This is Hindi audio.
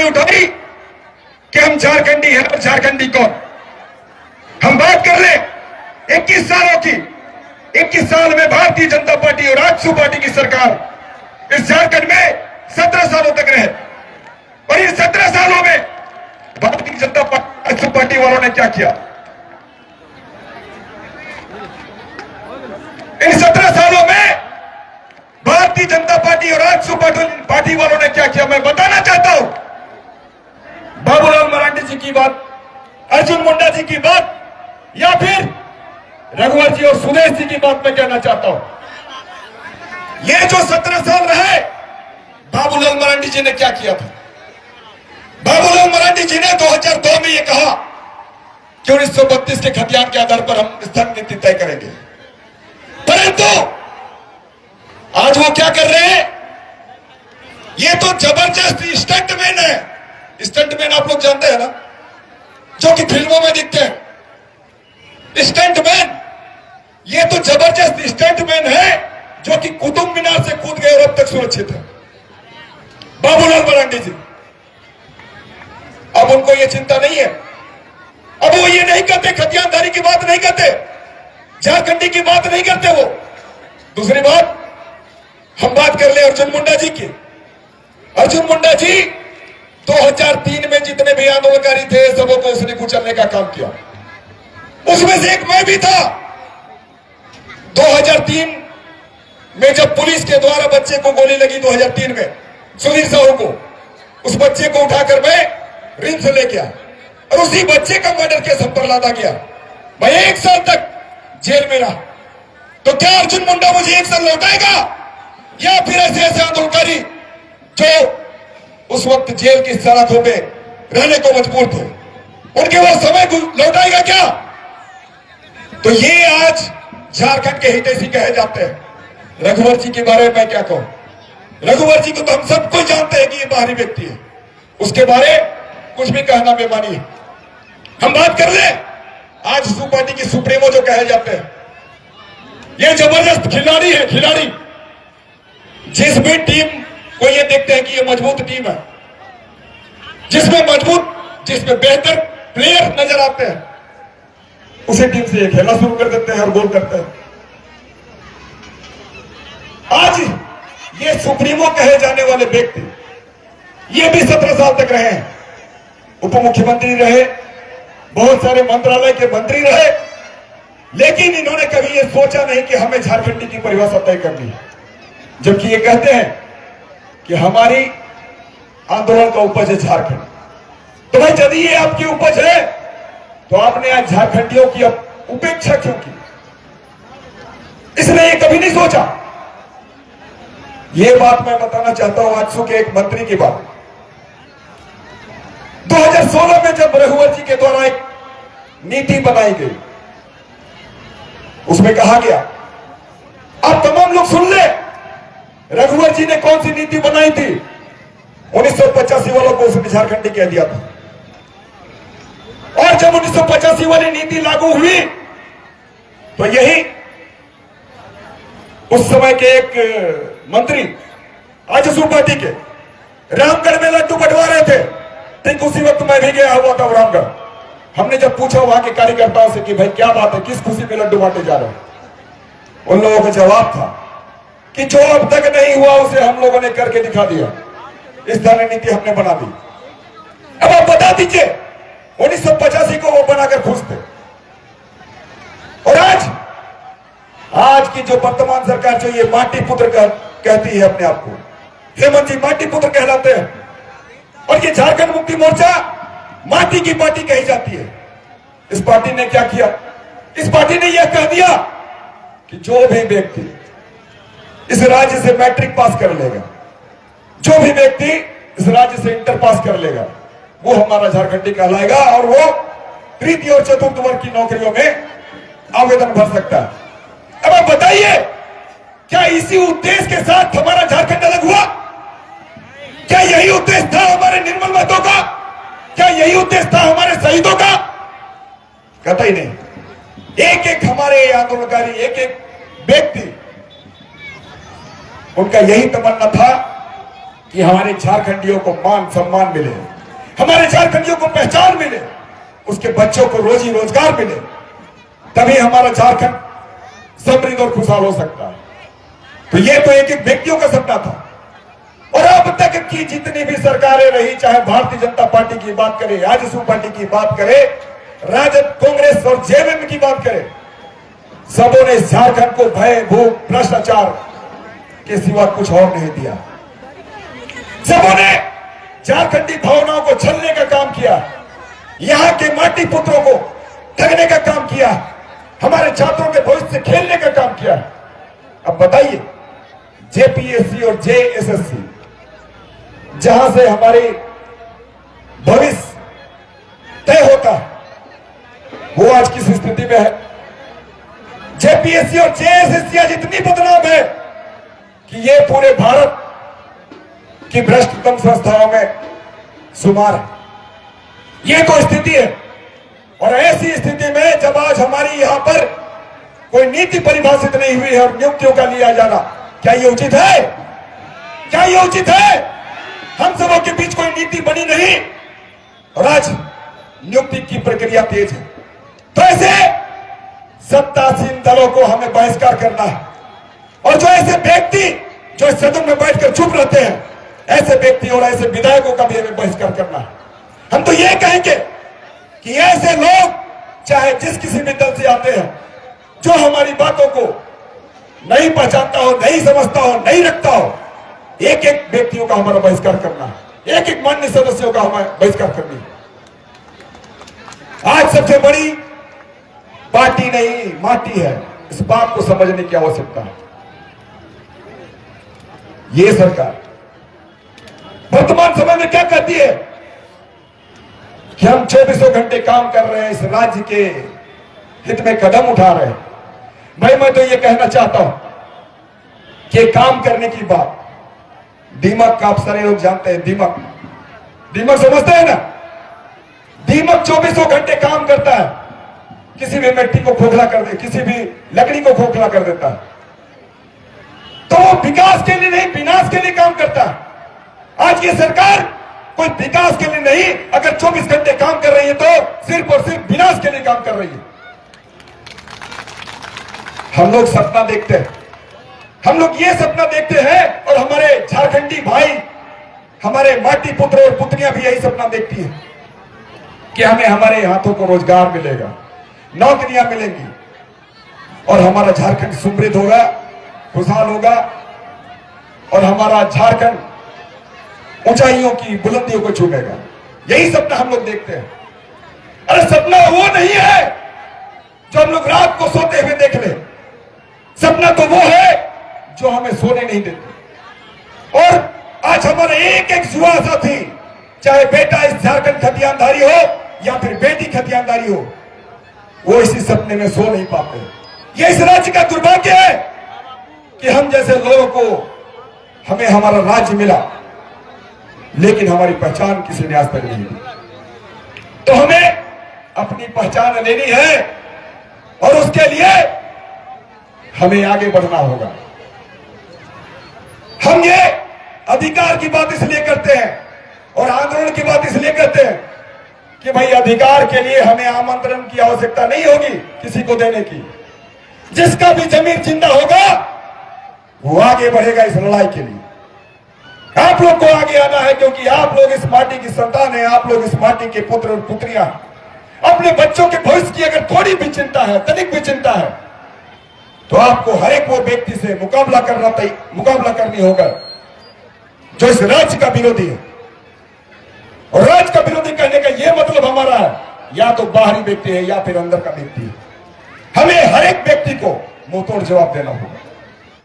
उठाई कि हम झारखंडी हैं और झारखंडी कौन। हम बात कर ले 21 सालों की। 21 साल में भारतीय जनता पार्टी और आजसू पार्टी की सरकार इस झारखंड में 17 सालों तक रहे, और इन 17 सालों में भारतीय जनता पार्टी आजसू पार्टी वालों ने क्या किया? इन 17 सालों में भारतीय जनता पार्टी और आजसू पार्टी वालों ने क्या किया, मैं बताना चाहता हूं। बाबूलाल मरांडी जी की बात, अर्जुन मुंडा जी की बात, या फिर रघुवर जी और सुदेश जी की बात मैं कहना चाहता हूं। ये जो 17 साल रहे, बाबूलाल मरांडी जी ने क्या किया था? बाबूलाल मरांडी जी ने 2002 में यह कहा कि 1932 के खतियान के आधार पर हम स्थान नीति तय करेंगे, परंतु आज वो क्या कर रहे हैं? ये तो जबरदस्त स्टंटमैन है। स्टंटमैन आप लोग जानते हैं ना, जो कि फिल्मों में दिखते हैं। स्टंटमैन, ये तो जबरदस्त स्टंटमैन है जो कि कुतुब मीनार से कूद गए और अब तक सुरक्षित है, बाबूलाल मरांडी जी। अब उनको ये चिंता नहीं है, अब वो ये नहीं करते, खतियानदारी की बात नहीं करते, झारखंडी की बात नहीं करते वो। दूसरी बात, हम बात कर ले अर्जुन मुंडा जी की। अर्जुन मुंडा जी 2003 में जितने भी आंदोलनकारी थे सबों को उसने कुचलने का काम किया, उसमें से एक मैं भी था। 2003 में जब पुलिस के द्वारा बच्चे को गोली लगी 2003 में, सुधीर साहू को, उस बच्चे को उठाकर मैं रिम्स ले गया और उसी बच्चे का मर्डर केस हम पर लादा गया। मैं 1 साल तक जेल में रहा। तो क्या अर्जुन मुंडा मुझे 1 साल लौटाएगा, या फिर ऐसे ऐसे आंदोलनकारी जो उस वक्त जेल की सलाखों पे रहने को मजबूर थे, उनके वो समय लौटाएगा क्या? तो ये आज झारखंड के हितैषी कहे जाते हैं। रघुवर जी के बारे में मैं क्या कहूं? रघुवर जी को तो हम सबको जानते हैं कि ये बाहरी व्यक्ति है, उसके बारे कुछ भी कहना बेमानी है। हम बात कर ले आजसू पार्टी की सुप्रीमो जो कहे जाते हैं, ये जबरदस्त खिलाड़ी है, खिलाड़ी। जिस भी टीम को ये देखते हैं कि ये मजबूत टीम है, जिसमें बेहतर प्लेयर नजर आते हैं, उसी टीम से ये खेलना शुरू कर देते हैं और गोल करते हैं। आज ये सुप्रीमो कहे जाने वाले व्यक्ति, ये भी 17 साल तक रहे हैं, उप मुख्यमंत्री रहे, बहुत सारे मंत्रालय के मंत्री रहे, लेकिन इन्होंने कभी ये सोचा नहीं कि हमें झारखंडी की परिभाषा तय करनी है। जबकि ये कहते हैं कि हमारी आंदोलन का उपज है झारखंड। तो भाई यदि ये आपकी उपज है तो आपने आज झारखंडियों की उपेक्षा क्यों की? इसने ये कभी नहीं सोचा। ये बात मैं बताना चाहता हूं आजसू के एक मंत्री की बात। 2016 में जब रघुवर जी के द्वारा एक नीति बनाई गई, उसमें कहा गया, आप तमाम लोग सुन ले, रघुवर जी ने कौन सी नीति बनाई थी? 1985 वालों को उसने झारखंडी कह दिया था। और जब 1985 वाली नीति लागू हुई तो यही उस समय के एक मंत्री आजसू पार्टी के रामगढ़ में लड्डू बंटवा रहे थे। ठीक उसी वक्त मैं भी गया हुआ था रामगढ़। हमने जब पूछा वहां के कार्यकर्ताओं से कि भाई क्या बात है, किस खुशी में लड्डू बांटे जा रहे हैं, उन लोगों का जवाब था कि जो अब तक नहीं हुआ उसे हम लोगों ने करके दिखा दिया, इस तरह नीति हमने बना दी। अब आप बता दीजिए 1985 को वो बनाकर खुश थे, और आज की जो वर्तमान सरकार जो ये माटी पुत्र कहती है अपने आप को, हेमंत जी माटी पुत्र कहलाते हैं, और ये झारखंड मुक्ति मोर्चा माटी की पार्टी कही जाती है। इस पार्टी ने क्या किया? इस पार्टी ने यह कह दिया कि जो भी व्यक्ति इस राज्य से मैट्रिक पास कर लेगा, जो भी व्यक्ति इस राज्य से इंटर पास कर लेगा, वो हमारा झारखंडी कहलाएगा और वो तृतीय और चतुर्थ वर्ग की नौकरियों में आवेदन भर सकता है। अब आप बताइए, क्या इसी उद्देश्य के साथ हमारा झारखंड अलग हुआ? क्या यही उद्देश्य था हमारे निर्मल महतो का? क्या यही उद्देश्य था हमारे शहीदों का? कतई नहीं। एक एक हमारे आंदोलनकारी, एक एक व्यक्ति, उनका यही तमन्ना था कि हमारे झारखंडियों को मान सम्मान मिले। हमारे झारखंडियों को पहचान मिले, उसके बच्चों को रोजी रोजगार मिले, तभी हमारा झारखंड समृद्ध और खुशहाल हो सकता है। तो ये तो एक एक व्यक्तियों का सपना था। और अब तक की जितनी भी सरकारें रही, चाहे भारतीय जनता पार्टी की बात करें, आजसू पार्टी की बात करें, राजद, कांग्रेस और जेएमएम की बात करें, सबों ने झारखंड को भय, भूख, भ्रष्टाचार के सिवा कुछ और नहीं दिया। सबों ने झारखंडी भावनाओं को छलने का काम किया, यहां के माटी पुत्रों को ठगने का काम किया, हमारे छात्रों के भविष्य से खेलने का काम किया। अब बताइए, जेपीएससी और जेएसएससी जहां से हमारी भविष्य तय होता है, वो आज किस स्थिति में है? जेपीएससी और जेएसएससी आज इतनी बदनाम है कि ये पूरे भारत की भ्रष्टतम संस्थाओं में शुमार है। ये तो स्थिति है। और ऐसी स्थिति में जब आज हमारी यहां पर कोई नीति परिभाषित नहीं हुई है और नियुक्तियों का लिया जाना, क्या ये उचित है? क्या ये उचित है? हम सबों के बीच कोई नीति बनी नहीं और आज नियुक्ति की प्रक्रिया तेज है। तो ऐसे सत्तासीन दलों को हमें बहिष्कार करना है। और जो ऐसे व्यक्ति जो इस सदन में बैठकर चुप रहते हैं, ऐसे व्यक्ति और ऐसे विधायकों का भी हमें बहिष्कार करना है। हम तो ये कहेंगे कि ऐसे लोग चाहे जिस किसी भी दल से आते हैं, जो हमारी बातों को नहीं पहचानता हो, नहीं समझता हो, नहीं रखता हो, एक एक व्यक्तियों का हमारा बहिष्कार करना है, एक एक माननीय सदस्यों का हमारा बहिष्कार करनी है। आज सबसे बड़ी पार्टी नहीं माटी है, इस बात को समझने की आवश्यकता है। ये सरकार वर्तमान समय में क्या कहती है कि हम 24 घंटे काम कर रहे हैं, इस राज्य के हित में कदम उठा रहे हैं। भाई मैं तो ये कहना चाहता हूं कि काम करने की बात, दीमक का आप सारे लोग जानते हैं, दीमक समझते हैं ना? दीमक 24 घंटे काम करता है, किसी भी मिट्टी को खोखला कर दे, किसी भी लकड़ी को खोखला कर देता है। तो वो विकास के लिए नहीं, विनाश के लिए काम करता है। आज ये सरकार कोई विकास के लिए नहीं, अगर 24 घंटे काम कर रही है तो सिर्फ और सिर्फ विनाश के लिए काम कर रही है। हम लोग सपना देखते हैं, हम लोग ये सपना देखते हैं और हमारे झारखंडी भाई, हमारे माटी पुत्र और पुत्रियां भी यही सपना देखती हैं कि हमें हमारे हाथों को रोजगार मिलेगा, नौकरियां मिलेंगी और हमारा झारखंड समृद्ध होगा, खुशहाल होगा और हमारा झारखंड ऊंचाइयों की बुलंदियों को छूमेगा। यही सपना हम लोग देखते हैं। अरे सपना वो नहीं है जो हम लोग रात को सोते हुए देख ले, सपना तो वो है जो हमें सोने नहीं देते। और आज हमारे एक एक युवा साथी, चाहे बेटा इस झारखंड खतियानधारी हो या फिर बेटी खतियानधारी हो, वो इसी सपने में सो नहीं पाते। ये इस राज्य का दुर्भाग्य है कि हम जैसे लोगों को हमें हमारा राज्य मिला, लेकिन हमारी पहचान किसी ने आज तक नहीं दी। तो हमें अपनी पहचान लेनी है और उसके लिए हमें आगे बढ़ना होगा। हम ये अधिकार की बात इसलिए करते हैं और आंदोलन की बात इसलिए करते हैं कि भाई अधिकार के लिए हमें आमंत्रण की आवश्यकता नहीं होगी किसी को देने की। जिसका भी जमीन जिंदा होगा वो आगे बढ़ेगा इस लड़ाई के लिए। आप लोग को आगे आना है, क्योंकि आप लोग इस माटी की संतान है, आप लोग इस माटी के पुत्र और पुत्रियां। अपने बच्चों के भविष्य की अगर थोड़ी भी चिंता है, तनिक भी चिंता है, तो आपको हर एक वो व्यक्ति से मुकाबला करनी होगा जो इस राज्य का विरोधी है। और राज्य का विरोधी कहने का यह मतलब हमारा है या तो बाहरी व्यक्ति है या फिर अंदर का व्यक्ति है। हमें हर एक व्यक्ति को मुंहतोड़ जवाब देना होगा।